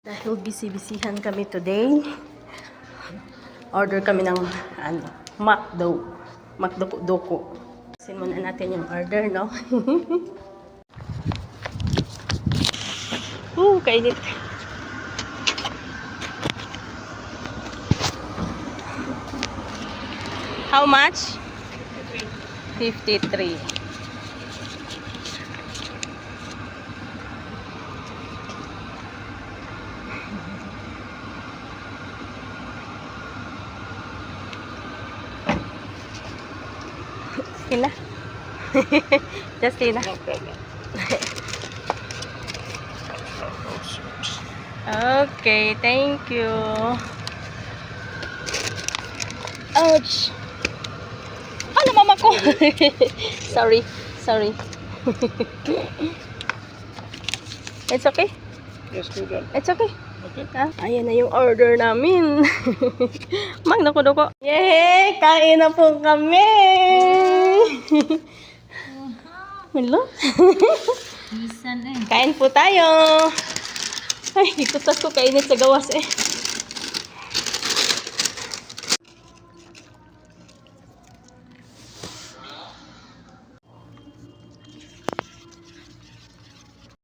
Dahil busy-busyhan kami today, order kami ng McDo. McDo-doko. Sin muna natin yung order, no? Kainit. How much? 53. Justina. Justina. No problem. Okay, thank you. Ouch. Ano mama ko? Sorry. It's okay? Yes, do that. It's okay. Okay. Ayan na yung order namin. Magdoko-doko. Yay! Kain na po kami! Hello? Kain po tayo. Ay, dito tas ko kainit sa gawas eh.